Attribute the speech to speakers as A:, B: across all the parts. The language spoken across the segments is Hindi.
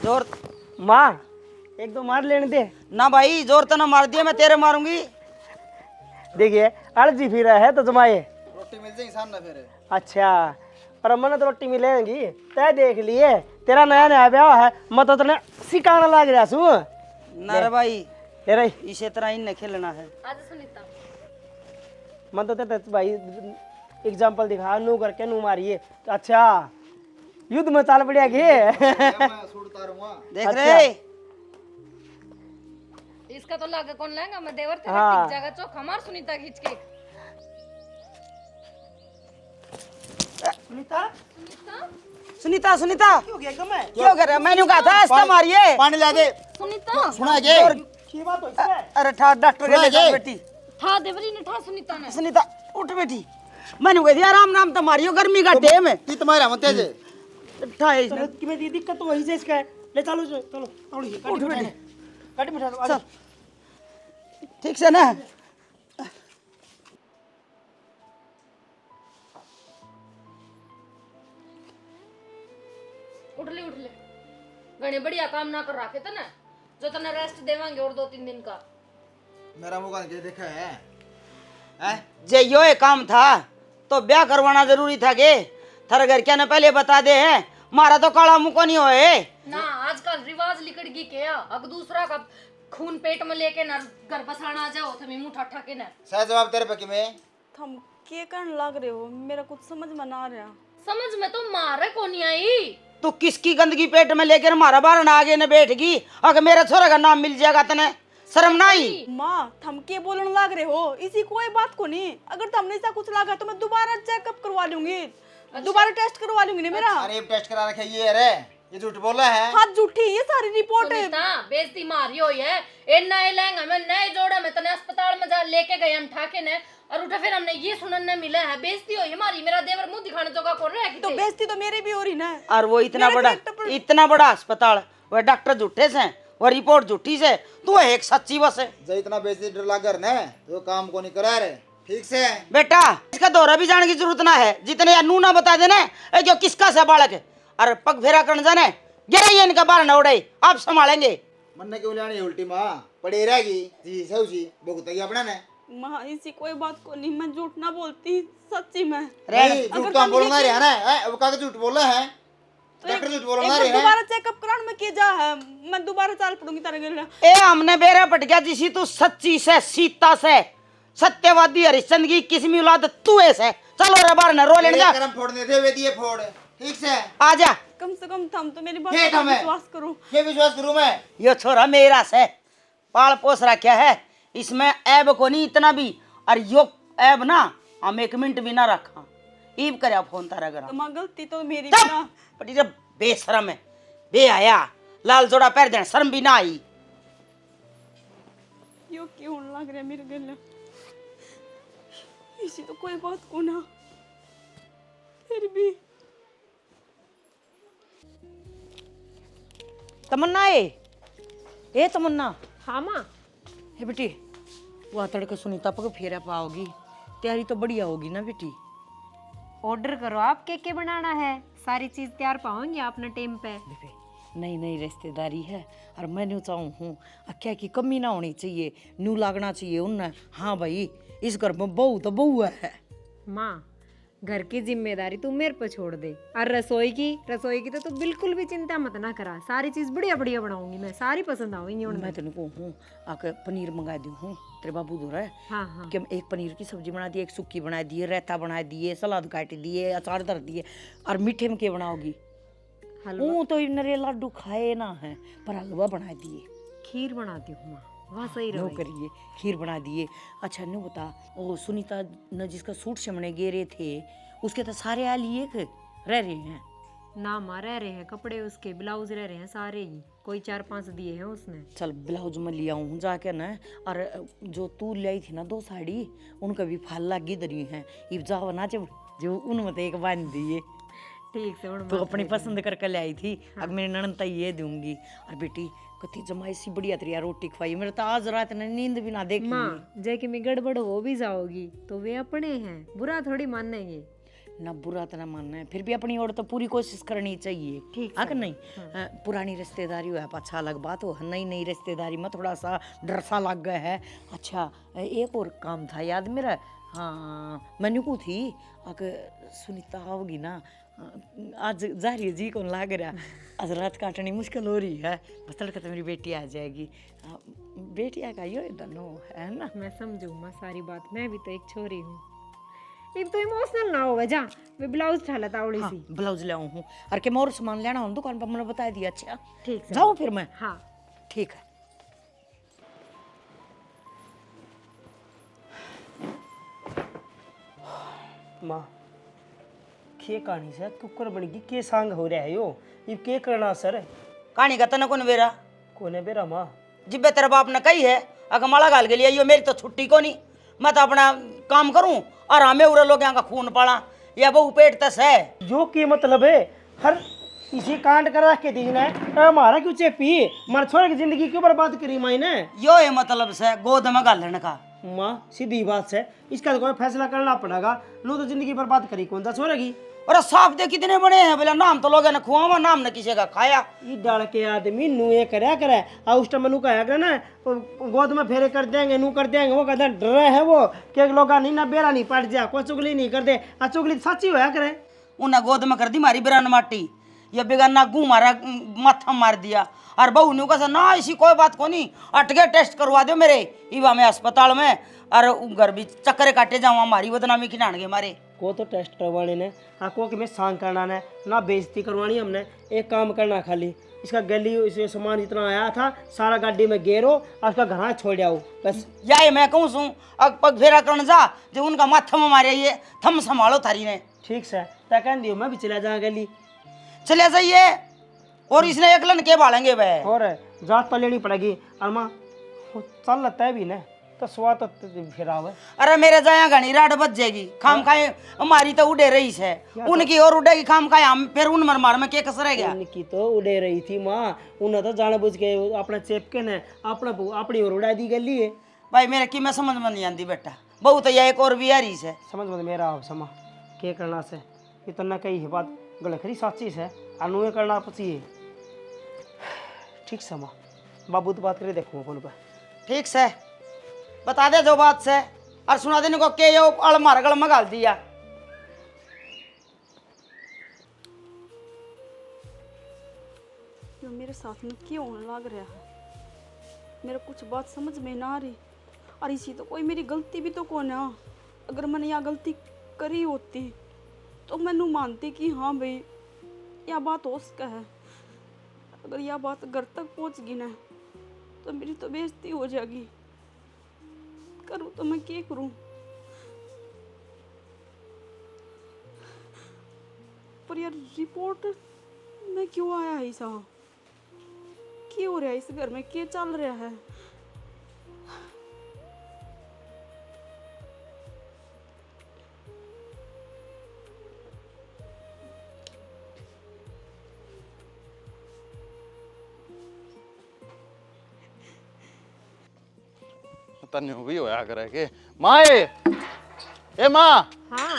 A: जोर
B: माँ एक दो मार लेने दे।
A: ना भाई, जोर तो ना मार दिया, मैं तेरे मारूंगी।
B: देखिए अर्जी फिर है तो तुम्हारे
C: रोटी मिल जाएगी सामने फिर।
B: अच्छा पर मन तो रोटी मिलेगी। तय देख लिए तेरा नया नया ब्याह है, मैं तो तने सिखाना लग रहा सू।
A: ना रे भाई,
B: ले रही
A: इसे तरह ही खेलना है।
D: आज सुनीता
B: मन तो तेरे भाई एग्जाम्पल दिखा, नू करके नू मारिए तो अच्छा युद्ध में चाल पड़िया के।
C: मैं सूट उतारूंगा।
A: देख
B: अच्छा।
A: रहे
D: इसका तो लागे कौन लेगा, मैं देवर तेरा
B: हाँ।
D: टिक जाएगा चौक हमार सुनीता खींच के।
B: सुनीता
A: सुनीता, सुनीता
B: क्यों गया एकदम है?
A: क्यों कर रहा है? मैंने कहा था ऐसा मारिए।
C: पानी ला दे।
D: सुनीता
C: सुना के
B: की बात हो इसमें?
A: अरे ठा डॉक्टर के
C: सुना
A: ले
C: के।
A: बेटी।
D: ठा देवरी ने ठा सुनीता ने।
A: सुनीता उठ बेटी। मैंने कह दिया आराम नाम तो मारियो, गर्मी का टाइम है।
C: की तुम्हारे हम तेज
A: ठा इसने।
B: चलो कि मैं ये दिक्कत तो वही से इसका है। ले चलो चलो चलो ये
A: उठ बेटी।
B: गाड़ी में बैठा दो, आ जाओ।
A: ठीक से ना।
D: उठ ले घने बढ़िया काम ना कर रखे थे ना, जो तने रेस्ट देवांगे और 2-3 दिन का।
C: मेरा मुंह के देखा है हैं?
A: जे यो एक काम था तो ब्याह करवाना जरूरी था के? थारे घर क्या ने पहले बता दे है, मारा तो काला मुंह को नहीं होए।
D: ना आजकल रिवाज लिकड़ गई के अग दूसरा का खून पेट में लेके ना घर बसाना आ जाओ थमी मुंह ठा के ना।
C: सही जवाब तेरे पे कि मैं
E: थम के करने लग रहे हो, मेरा कुछ समझ में ना आ रहा।
D: समझ में तो मारे को नहीं आई।
A: तू किसकी गंदगी पेट में लेकर मारा बार आगे न बैठ गई? अगर मेरे छोरे का नाम मिल जाएगा तने शर्म ना आई?
E: माँ थम के बोलने लग रहे हो, इसी कोई बात को नहीं। अगर तुमने ऐसा कुछ लगा तो मैं दोबारा चेकअप करवा लूंगी, दोबारा टेस्ट करवा लूंगी ना मेरा।
C: अरे टेस्ट करा रखे ये रे, ये झूठ बोल रहा है।
E: हाथ झूठी, ये सारी रिपोर्ट है।
D: सुनीता बेइज्जती मारी हुई है। ए नए लहंगा में नए जोड़े में तने अस्पताल में जा लेके गए हम ठाके ने, और उठा फिर हमने ये सुनने मिला है बेइज्जती हुई हमारी। मेरा देवर मुंह दिखाने जोगा कौन रहा है?
E: तो बेइज्जती तो मेरी भी हो रही ना।
A: और वो इतना
E: मेरे
A: बड़ा
E: character पर-
A: इतना बड़ा अस्पताल, वह डॉक्टर झूठे से, वह रिपोर्ट झूठी से, तू एक सच्ची बस है।
C: जब इतना बेइज्जती डर लग कर ने तो काम को नहीं करा रे ठीक से।
A: बेटा इसका दौरा भी जाने की जरूरत ना है, जितने नू ना बता देने ए जो किसका से बालक है। अरे पग फेरा करने जाने गिरा इनका बार न उड़े, आप संभालेंगे।
C: मन क्यों लानी उल्टी माँ पड़ी रहेगी जी सही जी भुगतेगी अपना ने।
E: माँ इसी कोई बात को नहीं, मैं झूठ ना बोलती, सच्ची में।
C: नहीं झूठ तो हम बोलना रहे ना है, वो कागज झूठ बोल रहा है।
E: तो
C: डॉक्टर झूठ
E: एक
C: बोलना
E: बार
C: रहे हैं।
E: दोबारा चेकअप कराने में की जा है, मैं दोबारा चाल पड़ूंगी तारे घर।
A: ए हमने बेरा पट गया जिसी तू सच्ची से सीता से, सत्यवादी हरिश्चंद्र की किस्मी औलाद तू ऐसे। चलो रे बार न रो लेने जा,
C: कर्म फोड़ने थे वे दिए फोड़ ठीक से।
A: आ जा।
E: कम से कम थम तो मेरी बात
C: ठीक
E: पर
C: है मैं।
E: विश्वास करो।
C: ये विश्वास करूं मैं।
A: यो छोरा मेरा से पाल पोस रखा है, इसमें ऐब को नहीं इतना भी। और यो ऐब ना हम 1 मिनट भी ना रखा। ईब करया फोन तारा घर
E: तो माँ गलती तो मेरी भी ना।
A: पटी जब बेशरम है, बे आया लाल जोड़ा पैर देना शर्म भी ना आई।
E: यो क्यों लग रहा है मेरे गले, इसी तो कोई बात को ना, फिर भी।
A: तमन्ना ए तमन्ना।
D: हाँ माँ
A: हे बेटी वो तड़के सुनीता पक फेरा पाओगी, तैयारी तो बढ़िया होगी ना बेटी?
F: ऑर्डर करो, आप के बनाना है, सारी चीज तैयार पाओगे अपने टाइम पे।
A: बेबे नई नई रिश्तेदारी है और मैं न्यू चाहूँ हूँ क्या की कमी ना होनी चाहिए, न्यू लागना चाहिए उन्हें। हाँ भाई इस घर में बहू तो बहू है।
F: माँ घर की जिम्मेदारी तू मेरे पे छोड़ दे, और रसोई की तो तू बिल्कुल भी चिंता मत ना करा, सारी चीज बढ़िया बढ़िया बनाऊंगी मैं, सारी पसंद आऊंगी
A: मैं तेन को हूँ आके पनीर मंगा दी हूँ, तेरे बाबू दूर है
F: हाँ हाँ
A: कि हम एक पनीर की सब्जी बना दी, एक सुक्की बना दिए, रायता बना दिए, सलाद काट दिए, अचार धर दिए। और मीठे में क्या बनाओगी?
F: हलवा
A: वो तो नरे लाडू खाए ना है पर हलवा बना दिए,
F: खीर बनाती हूँ माँ, वहाँ सही
A: नो
F: रहो।
A: करिए खीर बना दिए। अच्छा नु बता वो सुनीता न जिसका सूट सिमने गे रहे थे उसके तो सारे आ लिए के रह रहे हैं?
F: ना माँ रह रहे हैं, कपड़े उसके ब्लाउज रह रहे हैं सारे ही, कोई 4-5 दिए हैं उसने।
A: चल ब्लाउज में लिया हूँ जाके ना। और जो तू ले आई थी ना 2 साड़ी उनका भी फाल लागी दरी है, इब जाओ ना जब जो उनमें तो एक बांध दिए।
F: ठीक से
A: तो अपनी पसंद करके ले आई थी। अब मेरी ननद तो ये दूंगी। और बेटी कति जमाई सी बढ़िया तरिया रोटी खवाई, मेरे तो आज रात ने नींद भी ना देखी।
F: माँ जे कि मैं गड़बड़ हो भी जाओगी तो वे अपने हैं, बुरा थोड़ी मानेंगे।
A: ना बुरा तो ना मानना है, फिर भी अपनी ओर तो पूरी कोशिश करनी चाहिए।
F: ठीक
A: है कि नहीं? पुरानी रिश्तेदारी हो अच्छा अलग बात हो, नई नई रिश्तेदारी में थोड़ा सा डर सा लग गया है। अच्छा एक और काम था याद मेरा, हाँ मैंने को थी अगर सुनीता आओगी ना, आज जारी जी को लाग रहा, आज रात काटनी मुश्किल हो रही है, बस तड़के तो मेरी बेटी आ जाएगी। बेटिया का यो दोनों है ना।
F: मैं समझू माँ सारी बात, मैं भी तो एक छोरी हूँ। अब तो इमोशनल ना हो जा, वे ब्लाउज ठाला तावड़ी
A: हाँ,
F: सी।
A: ब्लाउज ले आऊँ हूँ और के मोर सामान लेना हो दुकान पर मैंने बता दिया। अच्छा
F: ठीक है,
A: जाओ फिर मैं।
F: हाँ
A: ठीक है।
B: माँ के कहानी से कुकर बन गई, के सांग हो रहा है यो, ये के करना सर?
A: कहानी का तना कौन बेरा
B: कोने बेरा माँ?
A: जिब्बे तेरे बाप ने कही है अगर माला गाल के लिए यो मेरी तो छुट्टी को नहीं, मैं तो अपना काम करूं और हमें उरे लोग यहाँ का खून पड़ा या बहु पेट तस है।
B: जो की मतलब है हर इसी कांड कर रख के दीना है, हमारा क्यों चेपी मर छोड़ की जिंदगी क्यों बर्बाद करी माई ने?
A: यो है मतलब से गोद में गालने का।
B: माँ सीधी बात है, इसका तो कोई फैसला करना पड़ेगा, नो तो जिंदगी बर्बाद करी कौन सा छोड़ेगी?
A: और साफ दे कितने बड़े हैं बोला, नाम तो लोगों ने खुआवा, नाम ने किसी का खाया।
B: ये डाल के आदमी नू ये करया करे और उस टाइम नू कहा ना गोद में फेरे कर देंगे, नू कर देंगे, वो कहते डर है वो कि लोग नहीं ना बेरा नहीं पट जा, कोई चुगली नहीं कर दे, आ चुगली सच्ची होया करे।
A: उन्हें गोद में कर दी मारी बिरान माटी, ये बेगाना गू मारा माथा मार दिया और बहू ने कहा ना ऐसी कोई बात को नहीं, अटके टेस्ट करवा दो मेरे इवा में अस्पताल में, और घर भी चक्कर काटे जाऊँ हमारी बदनामी खिलाने मारे।
B: को तो टेस्ट करवाने ने आको कि मैं सांग करना ने ना बेइज्जती करवानी, हमने एक काम करना खाली इसका गली इसे सामान जितना आया था सारा गाड़ी में गेरो और उसका घर छोड़ जाओ बस।
A: या मैं कहूँ सू अब पग फेरा करने जा जो उनका माथा में मारे ये थम संभालो थारी ने।
B: ठीक से तय कह दियो मैं भी चला जा गली
A: चले जाइए और इसने एक लन के बालेंगे वह।
B: और जात तो लेनी पड़ेगी और माँ चल लगता है भी ना तो स्वाद तो फिरा हुआ।
A: अरे मेरे जाया घनी राड बच जाएगी, खाम खाए हमारी तो उड़े रही है, उनकी और उड़ेगी खाम खाए हम, फिर उन मर मार में क्या कसर है गया?
B: उनकी तो उड़े रही थी माँ, उन्हें तो जान बुझ के अपना चेपके ने अपनी और उड़ा दी गली है।
A: भाई मेरे की मैं समझ में नहीं आती बेटा, बहुत यह एक और भी आ रही है
B: समझ में मेरा आओ समा के करना से ये तो ना कही है बात गलत खरी साची से अनुए करना पची ठीक समा बाबू तो बात करे देखूँ फोन पर।
A: ठीक से बता दे जो बात से और सुना देने को के यो अड़ मार गल में गाल दिया।
E: ये मेरे साथ में क्यों होने लग रहा है, मेरे कुछ बात समझ में ना आ रही। और इसी तो कोई मेरी गलती भी तो कौन है, अगर मैंने यह गलती करी होती तो मैनू मानती कि हाँ भाई यह बात हो सका है, अगर यह बात घर तक पहुंच गई ना तो मेरी तो बेइज्जती हो जाएगी। करूँ तो मैं क्या करूँ? पर यार रिपोर्ट में क्यों आया है ऐसा, क्या हो रहा है इस घर में, क्या चल रहा है?
G: तन्यू भी होया करे के माँ ए माँ
F: हाँ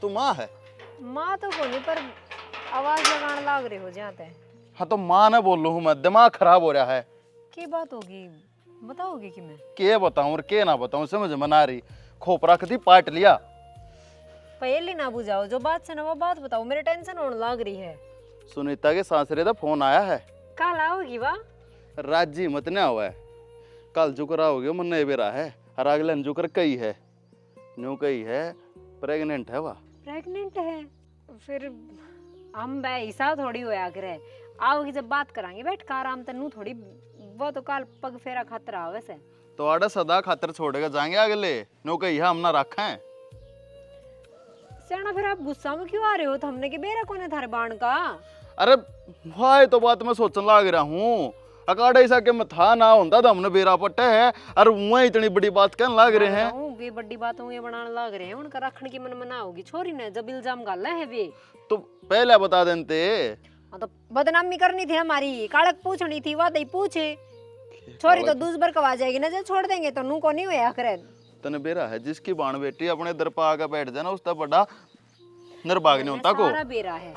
G: तू माँ है?
F: माँ तो कोनी पर आवाज लगाने लाग रहे हो जाते हैं।
G: हाँ तो माँ ने बोल हूँ मैं, दिमाग खराब हो रहा है।
F: की बात होगी बताओगे कि मैं
G: के बताऊँ और के ना बताऊँ समझ में ना रही, खोपरा कदी पाट लिया।
F: पहले ना बुझाओ, जो बात से ना वो बात बताओ, मेरे टेंशन होने लग रही है।
G: सुनीता के सासरे का फोन आया है,
F: कल आओगी वाह?
G: राजी मत ना हुआ है, कल जुकरा हो गया मन बेरा है और अगले जुकर कई है न्यू कई है प्रेग्नेंट है वह।
F: प्रेग्नेंट है? फिर हम ऐसा थोड़ी होया करे, आओगी जब बात करांगे बैठ कर आराम तन्नू थोड़ी, वो तो कल पग फेरा खातर आओ वैसे
G: तो आड़ा सदा खातर छोड़ेगा जाएंगे अगले न्यू कई है हम ना रखा है।
F: सियाना फिर आप गुस्सा में क्यों आ रहे हो? तो हमने के बेरा कोने थारे बाण का?
G: अरे वाह तो बात मैं सोचने लग रहा हूँ, अकाड़ा ऐसा के मथा ना होता तो हमने बेरा पट्टे है और वहाँ इतनी बड़ी बात कहने लग रहे हैं।
F: वे बड़ी बातों ये बनाने लग रहे हैं, उनका रखने की मन मना होगी छोरी ने जब इल्जाम गाला है वे
G: तो पहले बता देते।
F: हाँ तो बदनामी करनी थी हमारी, कालक पूछनी थी, वादई पूछे छोरी तो दूसर कवा जाएगी ना, जब छोड़ देंगे तो नू को नहीं होया करे।
G: तने बेरा है जिसकी बाण बेटी अपने दर पर आकर बैठ जाना उसका बड़ा निर्भाग नहीं होता को
F: सारा बेरा है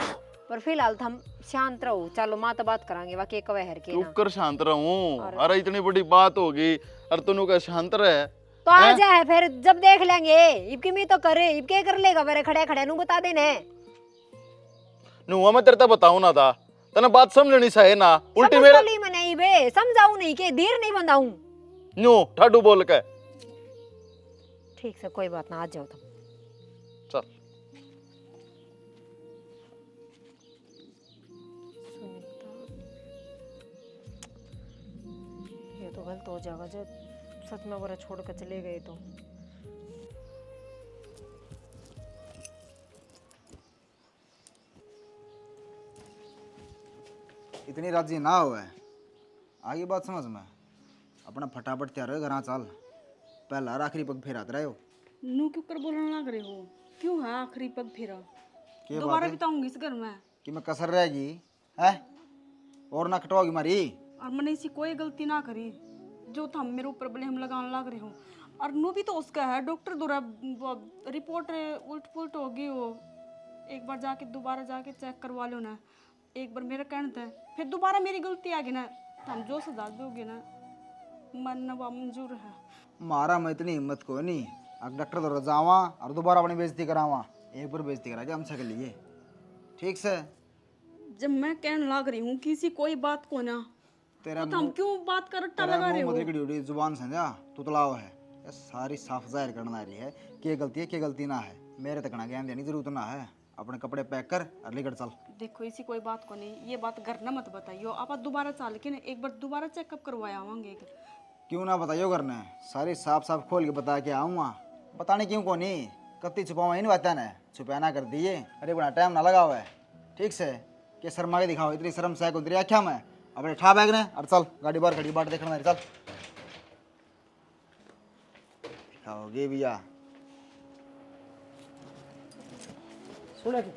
F: पर फिलहाल तो हम शांत रहो। चलो माँ तो बात करांगे बाकी एक वहर के
G: चुप
F: ना।
G: कर शांत रहूं। अरे इतनी बड़ी बात होगी और तू का शांत रहे।
F: तो आ जाए फिर जब देख लेंगे। इबकी मी तो करे इब के कर लेगा मेरे खड़े खड़े नु बता देने।
G: नु मैं तेरे तो बताऊं ना था तने बात समझनी सही ना उल्टी मेरे
F: समझ मने बे समझाऊं नहीं के धीर नहीं बंधाऊं।
G: नु ठाडू बोल के
F: ठीक से कोई बात ना आ जाओ तुम।
G: चल
F: ये तो गलत हो जाएगा जब सच में वो छोड़ कर चले गए तो।
C: इतनी राजी ना हो है आगे बात समझ में अपना फटाफट तैयार हो घर चल पहला और आखिरी पग फेरात रहे हो
E: नू क्यों कर बोलने लग रहे हो? क्यों है आखिरी पग फेरा?
C: क्या
E: दोबारा
C: बात है
E: बिताऊंगी इस घर में
C: कि मैं कसर रहेगी है और ना कटवाओगी मारी
E: और मैंने इसी कोई गलती ना करी जो था मेरे ऊपर ब्लेम लगाने लग रहे हो। और नू भी तो उसका है डॉक्टर द्वारा रिपोर्ट उल्ट पुलट होगी वो। एक बार जाके दोबारा जाके चेक करवा लो ना। एक बार मेरा कहना था फिर दोबारा मेरी गलती आ गई ना तो हम जो सजा दोगे ना मन वो मंजूर है।
C: मारा मैं इतनी हिम्मत को नहीं अब डॉक्टर तो जावा और दोबारा अपनी बेइज्जती करावा एक बार बेइज्जती करा के हमसे के लिए ठीक से
E: जब मैं कहने लग रही हूँ किसी कोई बात को ना
C: तेरा
E: तो हम क्यों बात कर रट्टा
C: तेरा
E: लगा रहे
C: मुंह
E: हो?
C: मतलब की ड्यूटी जुबान समझा तुतलाव है ये सारी साफ जाहिर करना रही है कि गलती है कि गलती ना है मेरे तक ना ज्ञान देने की जरूरत ना है अपने कपड़े पैक कर और लेकर चल
E: देखो इसी कोई बात को नहीं ये बात घर ना मत बताइयो आप दोबारा चल के ना एक बार दोबारा चेकअप करवाया आवांगे।
C: क्यों ना बताइयो करने सारी साफ साफ खोल के बता के आऊँगा बताने क्यों को नहीं कत्ती छुपावा ही नहीं बता ना छुपाना कर दिए अरे बड़ा टाइम ना लगा हुआ है ठीक से कि शर्मा के दिखाओ इतनी शर्म से तेरी आख्या में अपने ठा बैग ने और चल गाड़ी बाहर खड़ी बाट देखना चल दिखाओगे भैया
B: सुना कि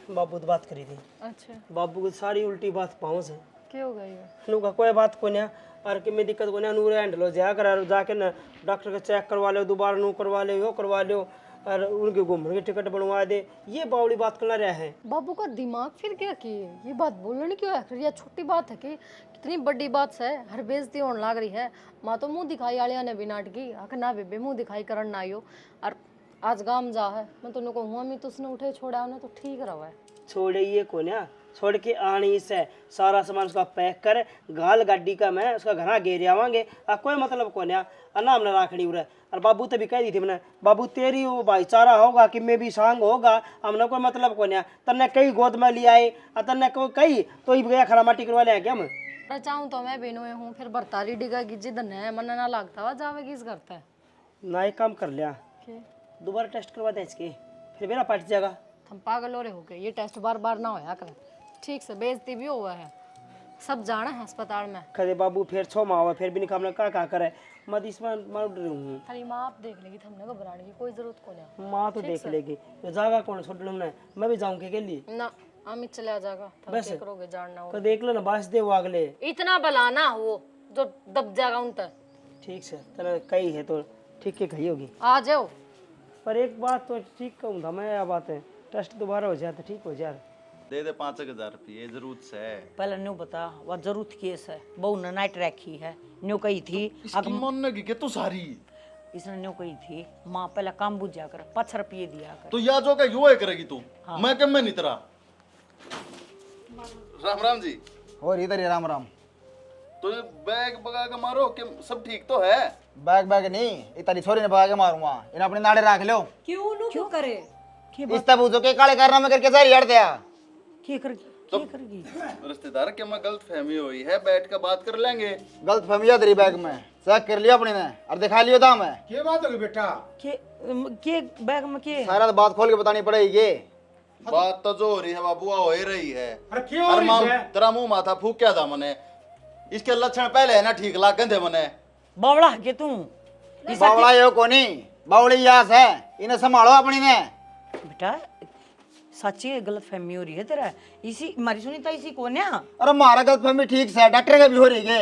B: बाबू तो बात करी थी।
D: अच्छा
B: बाबू की सारी उल्टी बात पाँव से
D: क्या हो गई है?
B: नू का कोई बात को नहीं और कि मैं दिक्कत को नहीं नूर हैंडल हो जाया कर जाके ना डॉक्टर का चेक करवा लो दोबारा नू करवा लो यो करवा लो और उनके घूमने की टिकट बनवा दे ये बावड़ी बात करना रहा है।
D: बाबू का दिमाग फिर क्या किए ये बात बोलने क्यों है? फिर यह छोटी बात है कि कितनी बड़ी बात है हर बेइज्जती होने लग रही है। माँ तो मुंह दिखाई आलिया ने भी नाटकी आखिर ना बेबे मुंह दिखाई करन ना आयो और आज गाम जा है मैं तो को हुआ मैं तो उसने उठे छोड़ा उन्हें तो ठीक रहा है।
B: छोड़े ये को ना छोड़ के आनी से सारा सामान उसका पैक कर गाल गाड़ी का मैं उसका घर घेर आवांगे कोई मतलब को ना नाम ना राखड़ी उरे और बाबू तो भी कह दी थी मैंने बाबू तेरी वो भाईचारा होगा कि मैं भी सांग होगा हमने कोई मतलब को ना तन्ने कई गोद में लिया है और तन्ने को कई तो ही गया खरा माटी करवा लिया क्या मैं
D: चाहूँ तो मैं बेनो हूँ फिर बरतारी डिगा की जिद है मन ना लगता हुआ जावेगी इस करता है
B: ना एक काम कर लिया दोबारा टेस्ट करवा दे इसके फिर मेरा पट जाएगा।
D: हम पागल हो रहे हो गए ये टेस्ट बार बार ना होया कर ठीक से बेइज्जती भी हुआ है सब जाना है अस्पताल में।
B: खरे बाबू फिर 6 माह हुआ फिर भी नहीं काम का करे मत इसमें मार रही हूँ
D: खाली माँ आप देख लेगी तो हमने घबराने की कोई जरूरत को नहीं।
B: माँ तो देख लेगी तो जागा कौन छोड़ में मैं भी जाऊँगी के लिए
D: ना अमित चले आ जाएगा
B: बस
D: करोगे जानना हो
B: तो देख लो ना बास दे वो अगले
D: इतना भला ना हो जो दब जाएगा उन तक।
B: ठीक से तना कही है तो ठीक है कही होगी
D: आ जाओ
B: पर एक बात तो ठीक कहूँ था मैं यह बात है टेस्ट दोबारा हो जाए तो ठीक हो जाए
G: दे दे 5,000 रुपये जरूरत से
A: पहले न्यू बता वह जरूरत केस है बहु ने नाइट रखी है न्यू कही थी
G: इसकी मन की तू सारी
A: इसने न्यू कही थी माँ पहले काम बुझ जा कर 5 रुपये दिया कर
G: तो या जो का यो है करेगी तू मैं कम में नहीं तेरा राम राम जी
C: और इधर ही राम राम
G: तो ये बैग बगा के मारो कि सब ठीक तो है
C: बैग बैग नहीं इतनी छोरी ने भगा के मारूंगा इन्हें अपने नाड़े रख लो
F: क्यों करे
C: इस तब जो के काले करना में करके सारी हट दिया
A: क्या करगी
G: रिश्तेदार के मैं गलत फहमी हुई है बैठ के बात कर लेंगे
C: गलत फहमिया तेरी बैग में चेक कर लिया अपने ने और दिखा लियो दाम है
B: क्या बात होगी बेटा
A: के बैग में के
C: सारा तो बात खोल के बतानी पड़ेगी
G: बात तो जो हो रही है बाबूआ हो ही रही है
B: अरे क्यों
G: अरे माम तेरा मुंह माथा फूक क्या था मने इसके लक्षण पहले है ना ठीक लाग गए थे मने
A: बावड़ा के तू
C: बावड़ा यो कोनी बावड़ी यास है इन्हें संभालो अपनी ने
A: बेटा सच्ची गलत फहमी हो रही है तेरा इसी मारी सुनीता इसी को ना
C: अरे मारा गलत फहमी ठीक से डॉक्टर के भी हो रही है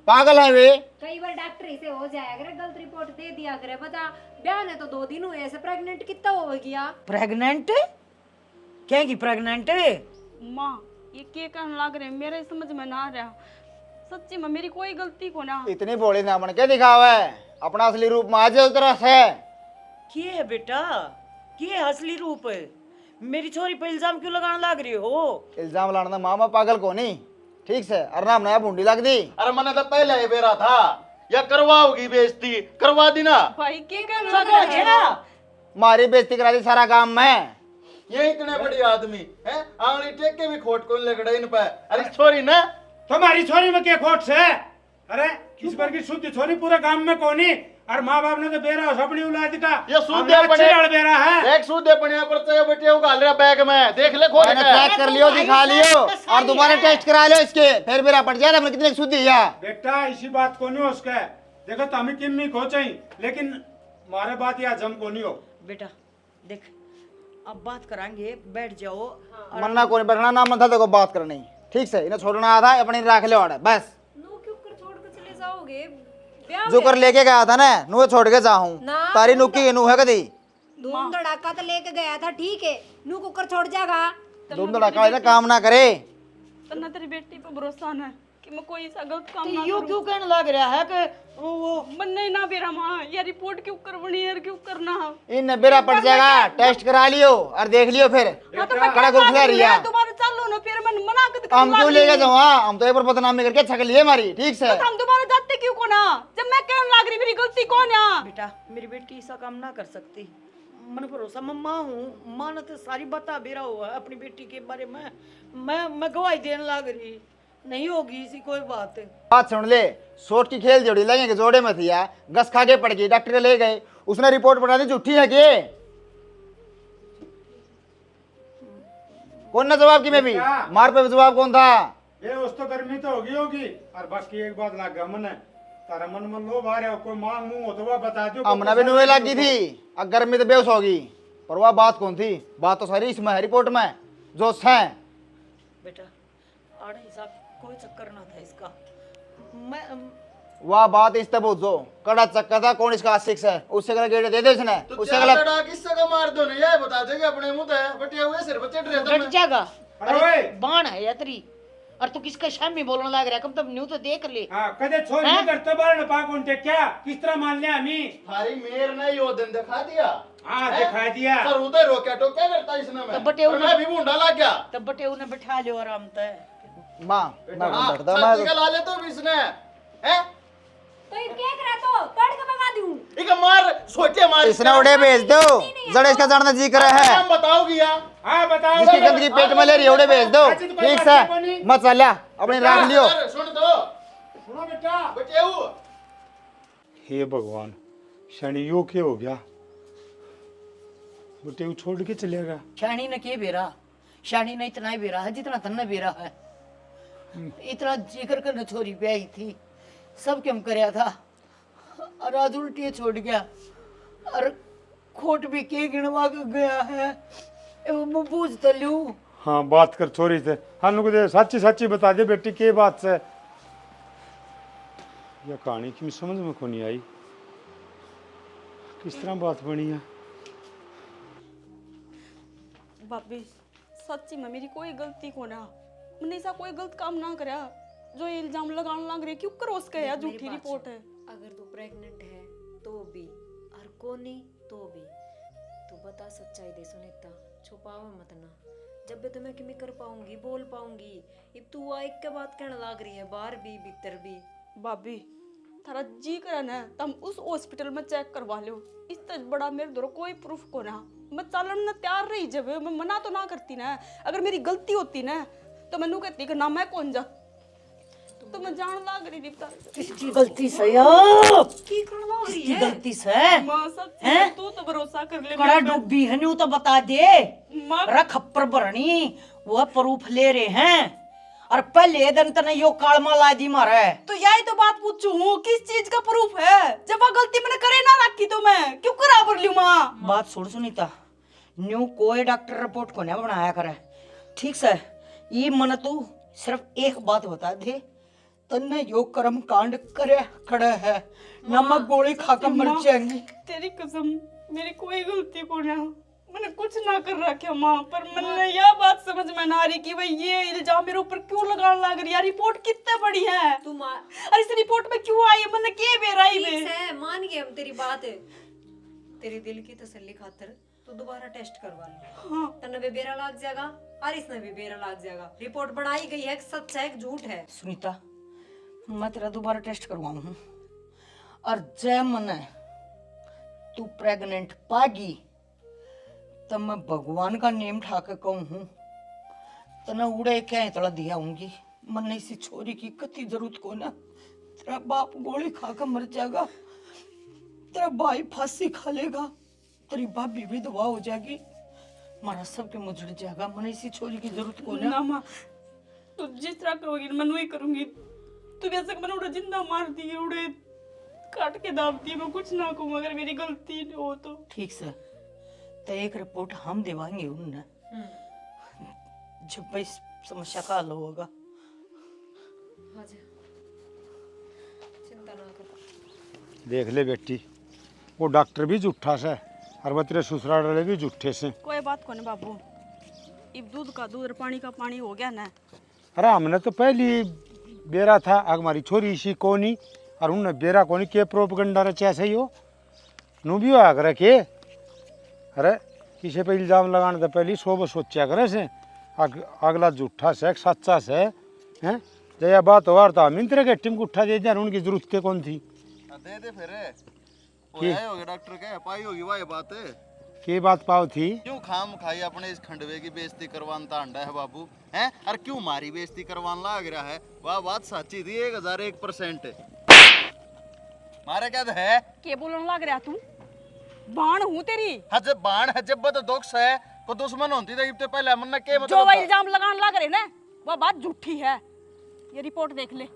C: पागल है वे।
F: कई बार डॉक्टर ही से हो जाया करे, गलत रिपोर्ट दे दिया करे। बता ब्याह ने तो 2 दिन हुए, ऐसे प्रेग्नेंट कितना हो गया?
A: प्रेग्नेंट क्या की प्रेग्नेंट?
E: माँ ये क्या कहने लग रहे, मेरे समझ में ना आ रहा। सच्ची में मेरी कोई गलती को ना।
C: इतनी बोली ना बन के दिखावा है, अपना असली रूप में आज उस तरह से।
A: क्या है बेटा, क्या है असली रूप? मेरी छोरी पे इल्जाम क्यों लगाने लग रही हो?
C: इल्जाम लाना मामा पागल को नहीं, ठीक से अरे नाम नया बूंदी लग दी।
G: अरे मैंने तो पहले ही बेरा था, या करवाओगी बेइज्जती, करवा दी ना।
E: भाई क्या कहने लग रहे हैं?
C: मारी बेइज्जती करा दी सारा काम में।
G: ये इतने बड़े आदमी है, आंगली टेक के भी खोट को लगड़े इन पे। अरे छोरी ना,
H: तुम्हारी छोरी में क्या खोट से? अरे किस पर की शुद्ध छोरी पूरे गांव में कोनी, और माँ बाप ने तो बेरा अपनी औलाद का
G: ये सूद
H: हमने
G: दे
H: अच्छे लाड़ बेरा है।
G: देख सूद दे पड़िया पर तो ये बेटे उगाल रहा बैग में, देख ले खोल
C: मैंने
G: के।
C: चेक कर लियो, दिखा लियो और दोबारा टेस्ट करा लो इसके, फिर मेरा पड़ जाए हमने कितने सूद दिया।
H: बेटा इसी बात को नहीं हो उसका, देखो तो हमें किम को चाहिए, लेकिन मारे बात या जम को नहीं हो।
A: बेटा देख, अब बात करांगे, बैठ जाओ।
C: मन्ना को नहीं बैठना, ना मन था देखो बात करनी, ठीक से इन्हें छोड़ना आधा अपनी रख ले और बस।
F: नो क्यों कर छोड़ के चले जाओगे? ब्याह
C: जो कर लेके गया था ना नुए छोड़ के जाऊं,
F: ना,
C: तारी नुकी नु है कदी
F: धूम धड़ाका तो लेके गया था, ठीक है, नू कुकर छोड़ जाएगा।
C: तुम तो लड़का ऐसा काम ना करे।
E: तन्ना तेरी बेटी पे भरोसा ना है कि मैं कोई ऐसा गलत काम ना
A: यो
E: करूं।
A: क्यों कहने लग रहा है कि वो
E: मन नहीं ना बेरा माँ, ये रिपोर्ट क्यों करवनी है, क्यों करना?
C: इन बेरा पड़ जाएगा, टेस्ट करा लियो और देख लियो फिर
E: हाँ तो मैं
C: कड़ा गुल खिला रही है।
E: दोबारा चालू ना, फिर मैं मना कर
C: हम क्यों लेके जाओ? हम तो एक बार बदनामी करके छक लिए हमारी, ठीक से
E: हम दोबारा जाते क्यों को ना? जब मैं कहने लग रही मेरी गलती कौन है?
A: बेटा मेरी बेटी ऐसा काम ना कर सकती, मन भरोसा मैं माँ हूँ, माँ ने तो सारी बता बेरा हुआ है अपनी बेटी के बारे में। मैं गवाही देने लग रही, नहीं होगी इसी कोई बात।
C: बात सुन ले, सोच की खेल जोड़ी लगे के जोड़े में थी यार, गस खा के पड़ गई, डॉक्टर के ले गए, उसने रिपोर्ट बना दी झूठी है के कौन ना जवाब की में भी मार पे जवाब कौन था?
H: ये उस तो गर्मी तो होगी होगी, और बाकी एक बात लग गया मन, तारा मन में लोभ आ रहा हो, कोई मांग मुंह हो तो वह बता दो।
C: हमने भी नुए लगी थी, अब गर्मी तो बेहोश होगी, पर वह बात कौन थी? बात तो सारी इसमें है रिपोर्ट में जो है।
A: बेटा आड़ा हिसाब कोई चक्कर ना था इसका। मैं
C: वह बात इस तब जो कड़ा चक्कर था, कौन इसका आशिक है, उससे गला गेड़े दे दे उसने,
G: तो
C: उससे गला
G: लड़ा किससे का मार दो नहीं, ये बता देंगे अपने मुंह पे बटे हुए सिर बच्चे डरे
A: बैठ जाएगा।
H: अरे
A: अरे
H: ओए!
A: बाण है यात्री, और तू किसका शामी बोलने लग रहा है? कम तब न्यू तो देख ले।
H: हाँ कदे छोरी नहीं करते बार न पाक उनके क्या किस तरह मान लिया हमी?
G: थारी मेर ने यो दिन दिखा दिया।
H: हाँ दिखा दिया।
G: सर उधर रोका तो क्या करता इसने मैं?
A: तो बटे
G: और मैं भी बूंदा लग गया।
A: तब बटे उन्हें बैठा लियो आराम से।
C: माँ मैं
G: हाँ,
C: बैठता
G: छाती
C: मैं
G: का ला ले तो भी इसने, हैं?
F: तो ये क्या करा तो तोड़ के भगा दूं?
G: इका मार सोचे मार
C: इसने उड़े भेज दो, जड़ इसका जानना जी करे है,
G: नाम बताओगी या?
H: हाँ बताओ।
C: जिसकी गंदगी पेट में ले रही है उड़े भेज दो, ठीक से मत चलिया अपने राख लियो।
G: अरे सुन तो
H: सुनो बेटा।
G: बटे हूँ
H: हे भगवान, शनि यो क्या हो गया? बेटे वो छोड़ के चलेगा।
A: शानी ने के बेरा, शानी ने इतना ही बेरा है जितना तन्ने बेरा है। इतना जिक्र करने छोरी पे आई थी, सब क्यों करया था, और आज उल्टी छोड़ गया, और खोट भी के गिनवा के गया है। मैं पूछ तो लूं।
H: हाँ बात कर छोरी से, हम लोग सच्ची सच्ची बता दे बेटी के बात से। यह कहानी की समझ में को नहीं आई, किस तरह बात बनी है।
E: भाभी सच्ची में मेरी कोई गलती को ना, मैंने ऐसा कोई गलत काम ना करा जो ये इल्जाम लगाने लग रहे। क्यों करो उसका यार, झूठी रिपोर्ट है।
F: अगर तू प्रेग्नेंट है तो भी, और कोनी तो भी, तू बता सच्चाई दे सुनीता, छुपावा मत ना। जब भी तुम्हें किमी कर पाऊंगी, बोल पाऊंगी। अब तू आ एक के बात कहने लग रही है, बाहर भी भीतर भी।
E: भाभी थारा जी करा ना तुम उस हॉस्पिटल में चेक करवा लो, इस तक बड़ा मेरे दो कोई प्रूफ को ना। मैं चालन ना तैयार रही, जब मैं मना तो ना करती ना। अगर मेरी गलती होती ना तो मैनू कहती कि ना मैं कौन जा, तो मैं जान लाग रही रिप्ता।
A: किसकी गलती से यार?
E: की करना लग रही
A: किसकी
E: है?
A: गलती से?
E: मां सच्ची
A: हैं?
E: तू तो भरोसा कर ले।
A: कड़ा डूबी है न्यू तो बता दे।
E: मां
A: खप्पर भरनी वो प्रूफ ले रहे हैं, और पहले दिन तने यो कालमा ला दी मारे।
E: तो यही तो बात पूछू हूँ, किस चीज का प्रूफ है? जब वो गलती मैंने करे ना रखी तो मैं क्यों कराबर लूं मां?
A: बात सुन सुनीता, न्यू कोई डॉक्टर रिपोर्ट को नहीं बनाया करे, ठीक से? ये मन तू सिर्फ एक बात बता दे, तन्ने यो कर्म कांड करे खड़ा है, नमक गोली खाकर मर जाएंगी।
E: तेरी कसम मेरी कोई गलती को ना, मैंने कुछ ना कर रखा माँ, पर मैंने यह बात समझ में ना आ रही कि भाई ये इल्जाम मेरे ऊपर क्यों लगाने लग रही है। रिपोर्ट कितने बड़ी है और इस रिपोर्ट में क्यों आई, मैंने के बेराई
F: ठीक
E: में।
F: है, मान गए हम तेरी बात। तेरी दिल की तसल्ली खातर तो दोबारा टेस्ट करवा लो।
E: हाँ
F: तन्ने भी बेरा लग जाएगा और इसने भी बेरा लग जाएगा। रिपोर्ट बनाई गई है, सच है झूठ है।
A: सुनीता, मैं तेरा दोबारा टेस्ट करवाऊं और जय मने तू प्रेग्नेंट पागी तब मैं भगवान का नेम ठा के कहूँ तना उड़े क्या इतना दिया हूँगी। मन इसी छोरी की कति जरूरत को ना, तेरा बाप गोली खाकर मर जाएगा, तेरा भाई फांसी खा लेगा, तेरी भाभी विधवा हो जाएगी, मारा सब के मुझड़ जाएगा। मन इसी छोरी की जरूरत को ना।
E: ना माँ, तू जिस तरह करोगी मैं वही करूंगी। तू कैसे मैंने उड़े जिंदा मार दिए, उड़े काट के दाब दिए, मैं कुछ ना कहूँ अगर मेरी गलती हो तो।
A: ठीक से तो एक रिपोर्ट हम दिवाएंगे उन्हें जब भाई समस्या का हल होगा।
F: चिंता ना कर।
H: देख ले बेटी, वो डॉक्टर भी झूठा से और वो तेरे ससुराल वाले भी झूठे से।
E: कोई बात को नहीं बाबू, अब दूध का दूध और पानी का पानी हो गया ना।
H: अरे हमने तो पहली बेरा था हमारी छोरी इसी कोनी और उन्हें बेरा कोनी के प्रोपगंडा रचा ऐसे ही हो नू भी होया करे के। अरे किसी पे इल्जाम लगाने तो पहले सो सोचा करे से अगला झूठा से सच्चा से हैं। जब यह बात हो तो हम तेरे के टीम को उठा दे दिया, उनकी जरूरत कौन थी।
G: दे दे फिर हो गया डॉक्टर के पाई होगी वाह बात है।
H: के बात पाओ थी
G: क्यों खाम खाई अपने इस खंडवे की बेइज्जती करवान तांडा है बाबू हैं। और क्यों मारी बेइज्जती करवान लाग रहा है। वह बात सच्ची थी 1001%। मारे क्या है
E: के बोलने लग रहा तू, बाण हूँ तेरी।
G: हाँ जब बाण है जब तो दुख है को दुश्मन होती थी तो पहले मन के
E: जो
G: मतलब
E: वो इल्जाम लगाने लग रहे ना वो बात झूठी है, ये रिपोर्ट देख ले।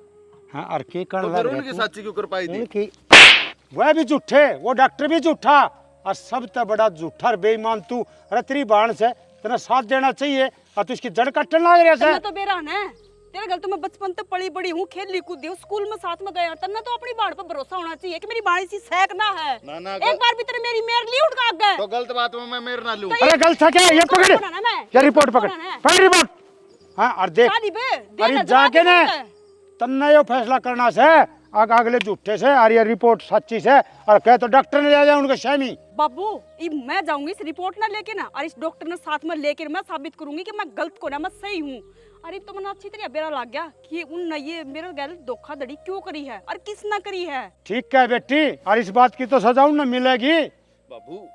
H: हाँ और के
G: तो
H: कण
G: फिर उनकी सच्ची क्यों कर पाई थी।
H: उनकी वह भी झूठे, वो डॉक्टर भी झूठा और सबसे बड़ा झूठा और बेईमान तू। अरे तेरी बाण से तेरा साथ देना चाहिए और तू इसकी जड़ काटने लग रहा है।
E: मैं तो बेरान है तेरे घर तो मैं बचपन तक पली बड़ी हूँ, खेली कूदी हूँ, स्कूल में साथ में गया। तन्ना तो अपनी बाण पर भरोसा होना चाहिए कि मेरी बाण इसी सैक ना है।
G: ना,
E: एक बार भी तेरे मेरी मेर ली उठ का आगे
G: तो गलत बात में मैं मेर ना लूं।
H: अरे गलत है क्या, ये पकड़ ये रिपोर्ट पकड़ पकड़ रिपोर्ट। हाँ और देख अरे जाके ना तन्ना यो फैसला करना से अगले झूठे से और ये रिपोर्ट सच्ची से और कहे तो डॉक्टर ने ले जाए उनके शामी।
E: बाबू ये मैं जाऊंगी इस रिपोर्ट ना लेके ना और इस डॉक्टर ने साथ में लेकर मैं साबित करूंगी कि मैं गलत को ना मैं सही हूँ। अरे तो मैंने अच्छी तरह बेरा लग गया कि उन ये मेरे गैल धोखाधड़ी क्यों करी है और किस ना करी है।
H: ठीक है बेटी और इस बात की तो सजा उन्हें मिलेगी।
G: बाबू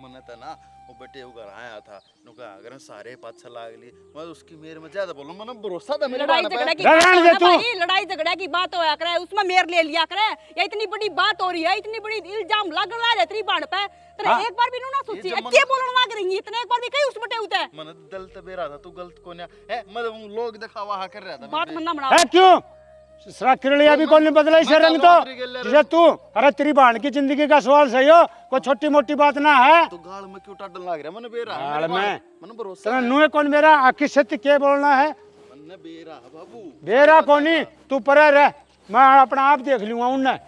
G: मन था ना वो बेटे घर आया था नुका अगर सारे पाछा लाग ली मैं उसकी मेरे में ज्यादा बोलूं मन भरोसा था मेरे
E: लड़ाई
G: बाण
E: झगड़ा
G: पे।
E: की बात हो ना भाई, लड़ाई झगड़ा की बात होया करे उसमें मेर ले लिया करे। या इतनी बड़ी बात हो रही है, इतनी बड़ी इल्जाम लग रहा है तेरी बाण पे, तेरे एक बार भी ना सोची के बोलने लग रही है इतने एक बार भी कहीं उस बटे उते
G: मन दिल तो बेरा था तू गलत को ना है मतलब लोग दिखावा कर रहा था
E: बात मन्ना बना
H: है क्यों सरा किरलिया भी कौन बदला इसे रंग तो जिसे तू। अरे तेरी बहन की जिंदगी का सवाल सही हो, कोई छोटी मोटी बात ना है।
G: तो गाल में क्यों टाडन लग रहा मन बेरा
H: गाल में
G: मन भरोसा
H: तेरा नुए कौन मेरा आखिर सत्य के बोलना है।
G: मन बेरा बाबू
H: बेरा कोनी तू परे रह, मैं अपना आप देख लूंगा उन्हें।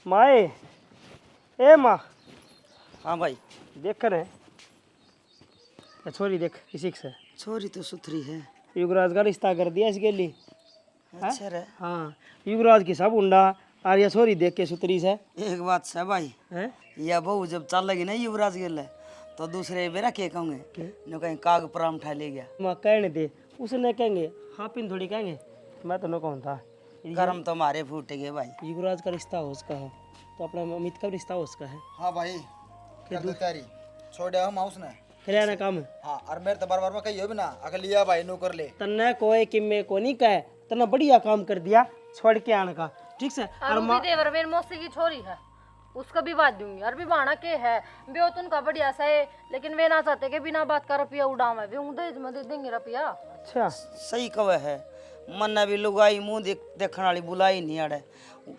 B: माए ए माँ
A: हाँ भाई
B: देख कर है छोरी देख इसी से
A: छोरी तो सुथरी है।
B: युवराज का रिश्ता कर दिया इसके लिए।
A: अच्छा रे।
B: हाँ युवराज की सब उंडा और ये छोरी देख के सुतरी से।
A: एक बात है भाई,
B: हैं
A: या बहू जब चल लगी ना युवराज के लिए तो दूसरे बेरा के कहूँगे न कहीं काग पराम उठा ले गया।
B: माँ कहने दे उसने कहेंगे हाँ पिन थोड़ी कहेंगे, मैं तो न कहूँ था
A: कर्म तो हमारे फूट गए भाई।
B: युवराज का रिश्ता हो उसका है तो अपना अमित का रिश्ता हो उसका है।
C: हाँ भाई कर दो तैयारी छोड़ दिया हम उसने
B: फिर ना काम है
C: हाँ और मेरे तो बार बार में कही हो भी ना अगर लिया भाई नो कर ले
B: तन्ने कोई किम्मे को नहीं कहे, तन्ने बढ़िया काम कर दिया छोड़ के आने का। ठीक से
D: और भी देवर मेरी मौसी की छोरी है उसका भी बात दूंगी और भी बाणा के है बेओतुन का बढ़िया सा है लेकिन वे ना चाहते कि बिना बात का रुपया उड़ाव है वे दहेज में दे देंगे रुपया।
B: अच्छा
A: सही कवे है मन ने भी लुगाई मुंह देखने वाली बुलाई नहीं अड़े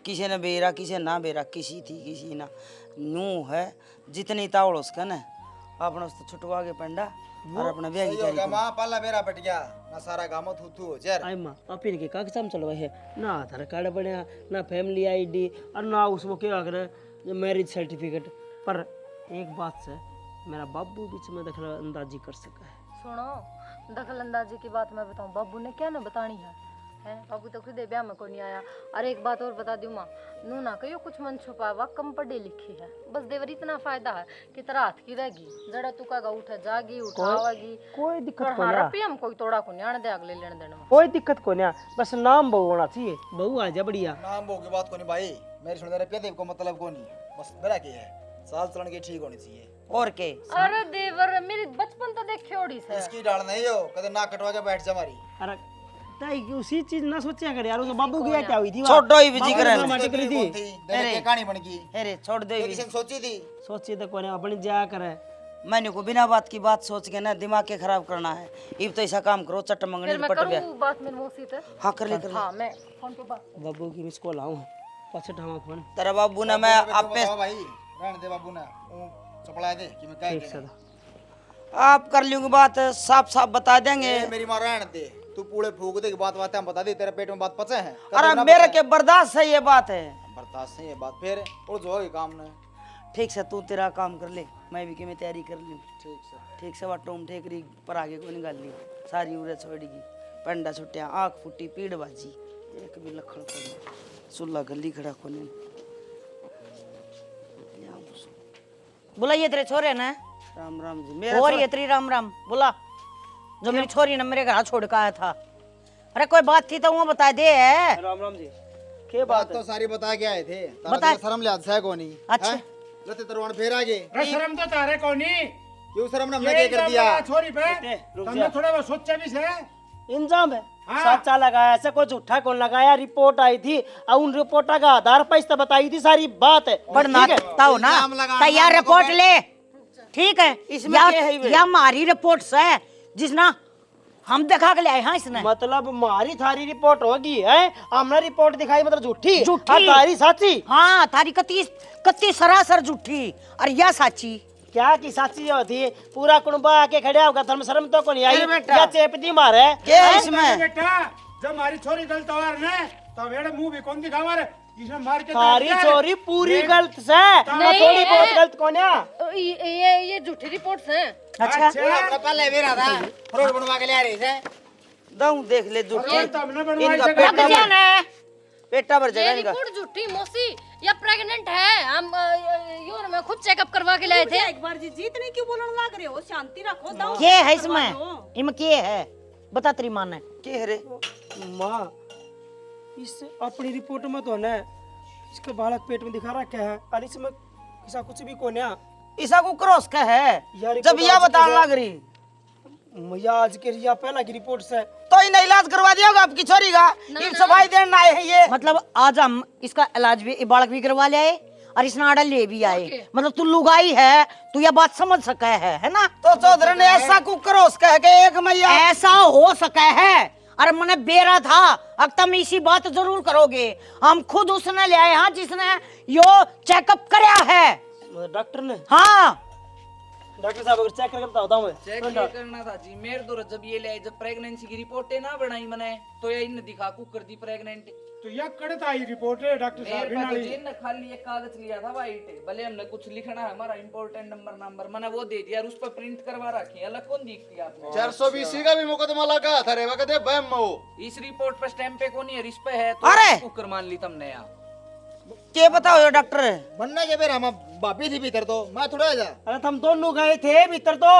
A: किसी ने बेरा किसी ना बेरा किसी थी किसी ना नू है जितनी तावड़ उसका ना अपना उसको छुटवा के पंडा और अपना ब्याह की
C: माँ पाला मेरा पट गया ना सारा गाँव थू थू हो जर
B: आई माँ अपन के कागजाम चलवा है ना आधार कार्ड बनया ना फैमिली आईडी और ना उसमें क्या करे मैरिज सर्टिफिकेट। पर एक बात से मेरा बाबू बीच में दखल अंदाजी कर सका है।
D: सुनो, दखल अंदाजी की बात मैं बताऊं, बाबू ने क्या ना बतानी है, हैं? बाबू तो खुद ब्याह में को नहीं आया। और एक बात और बता दूं माँ, नू ना कहियो कुछ मन छुपावा, कम पढ़ी लिखी है, बस देवर इतना फायदा है कि तेरा हाथ की रहेगी, जड़ा तू का उठा जागी उठावेगी,
B: कोई दिक्कत
D: पर
B: को
D: हाँ
B: ना,
D: रुपया हम कोई तोड़ा को न्याण दे अगले लेने देने में।
B: कोई दिक्कत को ना, बस नाम बहू होना चाहिए। बहू आ जा बढ़िया।
C: नाम बो की बात को नहीं भाई, मेरी सुन तेरे प्यादे को मतलब को नहीं, बस मेरा क्या है साल चलन की ठीक होनी चाहिए।
A: और के
D: अरे देवर मेरी बचपन तो देखे ओड़ी से।
C: इसकी डाल नहीं हो कदे नाक कटवा के बैठ जा हमारी।
B: अरे ताई की उसी चीज ना सोचा कर यार, उस बाबू की क्या हुई थी?
A: छोड़ो ही बिजी करे
B: माटी थी।
C: देख के कहानी बन गई।
A: अरे छोड़ दे
C: किसी ने सोची थी?
B: सोची तो कोने अपनी जा करे।
A: मैंने को बिना बात की बात सोच के ना दिमाग के खराब करना है। इब तो ऐसा काम करो चट मंगनी
D: फिर मैं
A: पट गया।
D: करूँ बात मेरी मौसी से?
A: हाँ कर ले कर ले।
D: हाँ मैं फोन पे बात।
B: बाबू की मिस कॉल आऊं पाछे ठामा फोन।
A: तेरा बाबू ने मैं आप पे
C: बताओ भाई रहने दे बाबू ने चपड़ा दे कि मैं क्या
B: ठीक
C: कहना।
B: सदा
A: आप कर लूंगी बात, साफ साफ बता देंगे।
C: ए, मेरी मां रहने दे, तू पूरे फूक दे की बात बात हम बता दे, तेरे पेट में बात पचे है।
A: अरे मेरे के बर्दाश्त है ये बात है।
C: बर्दाश्त से ये बात फिर उड़ जाओगे काम ने।
A: ठीक से तू तेरा काम कर ले, मैं भी कि मैं तैयारी कर लूँ।
C: ठीक से
A: ठीक से टोम ठेकरी पर आगे को निकाल ली, सारी उरे छोड़ेगी, पंडा छुट्टिया, आँख फुटी, पीड़ बाजी, एक भी लखड़ को सुल्ला गली खड़ा को नहीं। बुलाइए तेरे छोरे ने। राम राम जी। मेरा और ये तेरी राम राम बोला, जो मेरी छोरी ने मेरे घर छोड़ के आया था। अरे कोई बात थी तो वो बता दे।
B: राम राम जी। के
C: बात तो सारी बता के आए थे।
A: बता।
C: शर्म लिहाज से को नहीं।
A: अच्छा।
C: लते तरवान फेर आगे।
H: अरे शर्म तो तारे को नहीं,
C: क्यों शर्म हमने क्या कर दिया?
H: छोरी पे
B: रुक
H: तुमने
B: जा।
H: थोड़ा बहुत सोचा भी से।
B: इंजाम है।
H: हाँ।
B: सच्चा लगाया, ऐसा कोई झूठा कौन लगाया? रिपोर्ट आई थी और उन रिपोर्ट का आधार पर इस बताई थी सारी बात है।
A: पढ़ना
B: ठीक है?
A: ताओ ना
C: इल्जाम लगाना
A: तैयार
C: हमको
A: रिपोर्ट
C: बैठ-
A: ले। ठीक है
B: इसमें
A: या,
B: क्या है ये?
A: या हमारी रिपोर्ट है जिसना हम दिखा के ले आए। हाँ इसने
B: मतलब मारी थारी रिपोर्ट होगी है, हमने रिपोर्ट दिखाई मतलब झूठी
A: झूठी।
B: और तारी साची।
A: हाँ थारी कत्ती कत्ती सरासर झूठी और या साची।
B: क्या की साची होती? पूरा कुनबा आके खड़ा होगा, धर्म शर्म तो को नहीं आई।
A: अरे बेटा।
B: या चेपती मारे
A: क्या
B: हैं?
A: इसमें
H: बेटा जब हमारी छोरी गलत हो ने तो वेड़ मुंह भी कौन दिखावा रे, इसमें मार के
B: तारी
H: तार-
B: चोरी पूरी गलत से,
D: नहीं,
B: थोड़ी बहुत
D: है।
B: गलत कौन है?
D: ये झूठी रिपोर्ट्स हैं।
A: अच्छा
C: अपना पहले भी रहा था रोड बनवा के ले आ रही है।
A: दऊ देख ले झूठी
H: और तब ने बनवाई
A: इनका
H: जगह
A: पेट जान है, पेटा भर
D: ये
A: जाएगा इनका।
D: रिपोर्ट झूठी मौसी, या प्रेग्नेंट है। हम योर में खुद चेकअप करवा के लाए थे।
E: एक बार जी जीत नहीं क्यों बोलने लग रहे हो? शांति रखो, दाओ
A: क्या है इसमें? इनमें क्या है बता तेरी माँ ने।
B: के रे माँ, इस अपनी रिपोर्ट में तो ना इसका बालक पेट में दिखा रखा है और इसमें ऐसा कुछ भी कौन है?
A: ईसा को क्रॉस का है
B: यार
A: जब
B: रिपोर्ट
A: यह
B: आज
A: बताने
B: की है।
A: लग रही
B: मैया आज के रिया पहला की रिपोर्ट से
A: तो इन्हें इलाज करवा दिया होगा आपकी छोरी का। इन सफाई देने आए हैं ये। मतलब आज हम इसका इलाज भी बालक भी करवा ले आए और इसने आड़ा ले भी आए। मतलब तू लुगाई है, तू यह बात समझ सका है ना? तो चौधरी ने ऐसा कुकरोस कह के एक मैया ऐसा हो सका है। अरे मैंने बेरा था अब तुम इसी बात जरूर करोगे। हम खुद उसने ले आए हाँ जिसने यो चेकअप कराया है।
B: डॉक्टर ने,
A: हाँ
B: डॉक्टर साहब अगर चेक करके बताता हूँ
I: चेक नहीं करना था जी मेरे तो जब ये ले जब प्रेगनेंसी की रिपोर्ट है ना बनाई मैंने तो ये इन दिखा कुकर दी प्रेग्नेंट
H: तो यह कड़त आई रिपोर्ट है डॉक्टर साहब
I: मेरे पास
H: बिना
I: जी ने खाली एक कागज लिया था वाइट, भले हमने कुछ लिखना है हमारा इंपॉर्टेंट नंबर मैंने वो दे दिया और उस पर प्रिंट करवा रखी है। अलग कौन दिखती है आपको?
G: 420 का भी मुकदमा लगा था रे वक्त बम हो।
I: इस रिपोर्ट पर स्टैंप पे कौन है, इस पे है तो
A: अरे!
I: कुकर मान ली तुमने यार।
A: क्या बताओ यो डॉक्टर।
C: बनने के बेर हम बापी थी भीतर तो मैं थोड़ा जा।
B: अरे हम दोनों गए थे भीतर तो।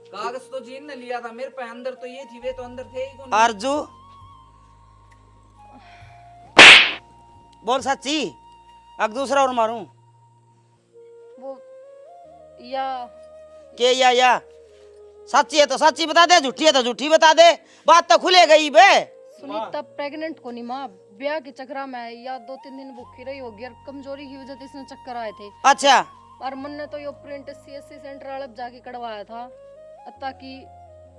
I: कागज तो जीन ने लिया था मेरे पे, अंदर तो ये थी, वे तो अंदर थे ही कौन।
A: आरजू बोल सच्ची, अब दूसरा और मारूं
D: वो या
A: के या सच्ची है तो सच्ची बता दे, झूठी है तो झूठी बता दे, बात तो खुले गई बे।
D: सुनीता प्रेग्नेंट को नहीं माँ, ब्याह के चक्कर में है या 2-3 दिन भूखी रही होगी और कमजोरी की वजह से इसने चक्कर आए थे।
A: अच्छा
D: और मन ने तो यो प्रिंट सीएससी सेंटर अलग जाके कढ़वाया था ताकि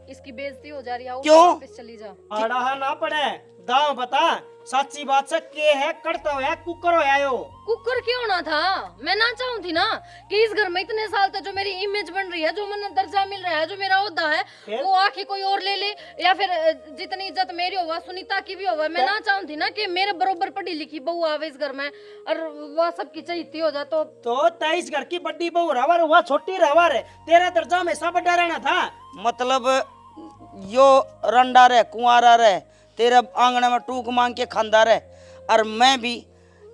D: इसकी बेइज्जती हो जा रही है,
A: क्यों?
D: वापस चली जा।
B: आड़ा ना पड़े दाव बता, सच्ची बात से के है करता होया कुकर होया यो।
D: कुकर क्यों ना था? मैं ना चाहूं थी ना कि इस घर में इतने साल तक जो मेरी इमेज बन रही है, जो मुझे दर्जा मिल रहा है, जो मेरा ओहदा है, वो आके कोई और ले ले, या फिर जितनी इज्जत मेरी होगा सुनीता की भी होगा। मैं ना चाहूं थी ना कि मेरे बरोबर पढ़ी लिखी बहू आवे इस घर में और वह सबकी चहीती हो जाए।
B: तो 23 घर की बड़ी बहू रवर, वह छोटी रवर, तेरा दर्जा हमेशा बड़ा रहना था।
J: मतलब यो रंडा रहे कुंवारा रहे, तेरे आंगन में टूक मांग के खानदार है, और मैं भी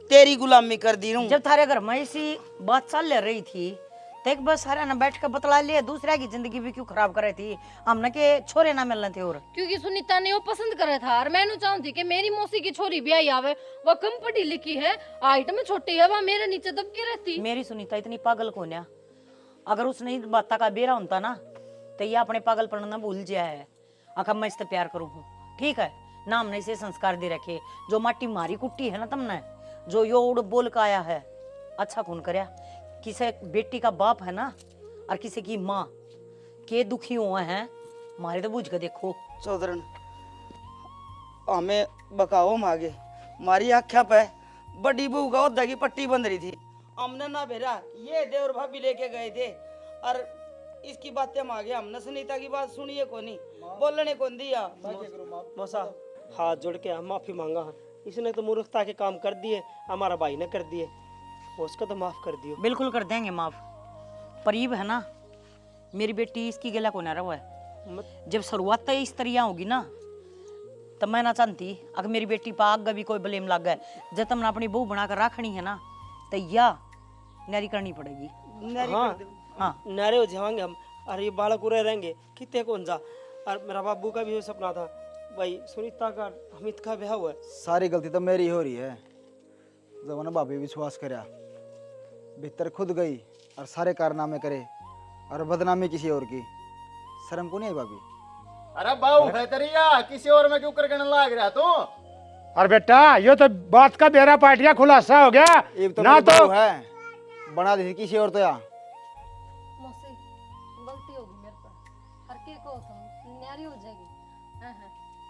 J: तेरी गुलामी कर दी हूँ।
A: जब थारे घर में ऐसी बात चल रही थी तो एक बस सारे ना बैठ के बतला लिए, दूसरे की जिंदगी भी क्यों खराब करे थी? हमने के छोरे ना मिलने थे और
D: क्योंकि सुनीता ने वो पसंद करे था, और मैं चाहूं थी कि मेरी मौसी की छोरी भी आई आवे, वह कम पढ़ी लिखी है, हाइट में छोटी है, वह मेरे नीचे दब के रहती।
A: मेरी सुनीता इतनी पागल कौन है? अगर उसने इस बात का बेरा होता ना तो ये अपने पागलपन ना भूल जाया है। आखिर मैं इससे प्यार करूँ हूँ, ठीक है ना? हमने इसे संस्कार दे रखे, जो माटी मारी कुट्टी है ना तुमने, जो यो उड़ बोल का आया है, अच्छा कौन करया? किसी बेटी का बाप है ना, और किसी की माँ के दुखी हुए हैं, मारे तो बुझ के देखो।
J: चौधरन हमें बकाओ मांगे, मारी आख्या पे बड़ी बहू का ओदा की पट्टी बंध रही थी, हमने ना भेजा, ये देवर भाभी लेके गए थे, और इसकी बातें मांगे हमने। सुनीता की बात सुनिए को नहीं, बोलने को नहीं दिया।
B: मौसा हाथ जोड़ के हम माफी मांगा है, इसने तो मूर्खता के काम कर दिए, हमारा भाई ने कर दिए, उसको तो माफ कर दियो।
A: बिल्कुल कर देंगे माफ। परीब है ना मेरी बेटी, इसकी गला को ना रहा है। जब शुरुआत इस तरह होगी ना तब मैं ना चाहती अगर मेरी बेटी पर आगे भी कोई ब्लेम लग गए। जब तुमने अपनी बहू बनाकर रखनी है ना तो या नारी करनी पड़ेगी।
B: हाँ नारे हो जाएंगे हम, और ये बालक उड़े रहेंगे कितने कौन जा। और मेरा बाबू का भी सपना था भाई, सुनीता का हमिद का ब्याह हुआ है।
C: सारी गलती तो मेरी हो रही है, जब मैंने भाभी विश्वास करा, भीतर खुद गई और सारे कारनामे करे और बदनामी किसी और की। शर्म को नहीं आई भाभी?
G: अरे बाऊ है तेरिया, किसी और में क्यों करने लाग रहा तू?
H: और बेटा ये तो बात का बेरा पाटिया खुलासा हो गया
C: एक तो
H: ना,
C: मेरी
H: तो
C: बहू है बना दी थी किसी और तो या
D: मौसी गलती होगी मेरे पर, हर के को तुम न्यारी हो जाएगी।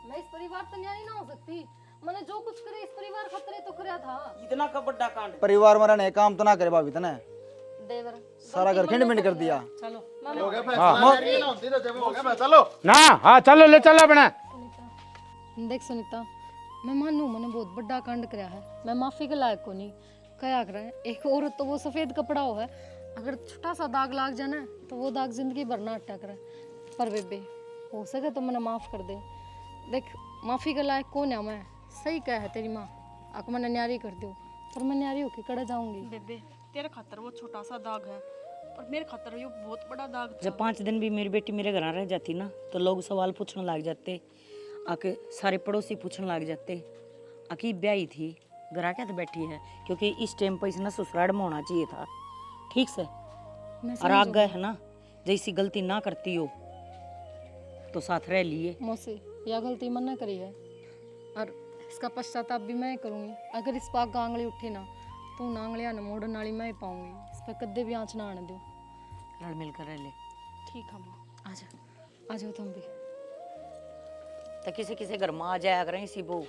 D: मैं इस परिवार से न्यारी ना हो सकती, मैंने जो कुछ करे इस परिवार खतरे तो कराया था।
B: इतना का बड़ा कांड
C: परिवार में रहने काम तो ना करे भाभी तने,
D: देवर
C: सारा घर खिंड कर दिया।
B: चलो
G: हो गया फैसला, मेरी ना होती तो जब हो गया मैं चलो
H: ना। हाँ चलो ले चलो अपना।
D: देख सुनीता, मैं मानू मैंने बहुत बड़ा कांड कराया है, मैं माफी के लायक को नहीं क्या कर रहा है। एक औरत तो वो सफेद कपड़ा हो है, अगर छोटा सा दाग लाग जाना है तो वो दाग जिंदगी भर ना अटक रहा है। पर बेबे हो सके तो मैंने माफ कर दे। देख माफी के लायक कौन है मैं, सही कहा है तेरी माँ, आक मैंने न्यारी कर दो, पर मैं न्यारी होके कड़े जाऊंगी।
E: बेबे तेरे खातर वो छोटा सा दाग है, और मेरे खातर ये बहुत बड़ा दाग था।
A: जब 5 दिन भी मेरी बेटी मेरे घर रह जाती ना तो लोग सवाल पूछने लग जाते, आके सारे पड़ोसी पूछने लग जाते आकी ब्याही थी घर क्या तो बैठी है, क्योंकि इस टाइम पर इसने ससुराल में होना चाहिए था, ठीक से। और आगे है ना जैसी गलती ना करती हो तो साथ रह लिए।
D: मौसी यह गलती मन ने करी है, और इसका पश्चाताप भी मैं करूँगी। अगर इस पाक का आंगली उठे ना तो उन आंगलियां न मोड़न वाली मैं ही पाऊंगी, इस पर कद्दे भी आँच ना आने दो।
A: लड़ मिल कर रह ले।
E: ठीक है माँ।
D: आ जाओ तुम भी।
A: तो किसी किसी घर में आ जाया करें इसी बहू,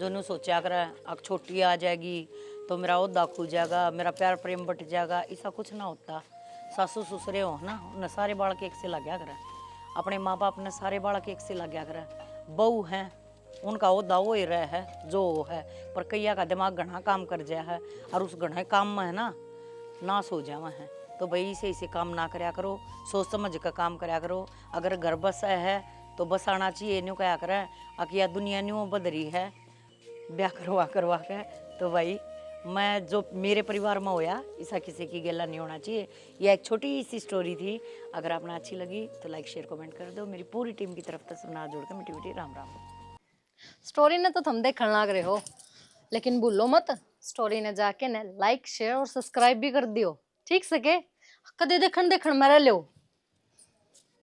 A: दोनों सोचा करें अब छोटी आ जाएगी तो मेरा ओहदा खो जाएगा, मेरा प्यार प्रेम बट जाएगा। ऐसा कुछ ना होता। सासू ससुरे हो ना उन्हें सारे बालक एक से लग गया करें, अपने माँ बाप ने सारे बालक एक से लग गया करें। बहू हैं उनका ओहदा वो ही रहा है जो है, पर कैया का दिमाग घना काम कर जाया है, और उस घने काम में है ना सो जावा है। तो भाई इसे काम ना करया करो, सोच समझ कर काम करया करो। अगर घर बस है तो बस आना चाहिए, न्यू क्या करें अकिया दुनिया न्यू बदरी है ब्याह करवा के। तो भाई मैं जो मेरे परिवार में होया ऐसा किसी की गला नहीं होना चाहिए। यह एक छोटी सी स्टोरी थी, अगर आपने अच्छी लगी तो लाइक शेयर कमेंट कर दो। मेरी पूरी टीम की तरफ से सुना जोड़ के मिठी मिठी राम राम।
D: स्टोरी ने तो थम देखने लग रहे हो, लेकिन भूलो मत स्टोरी ने जाके ने लाइक शेयर और सब्सक्राइब भी कर दियो, ठीक सके कदे देखन में रह लो।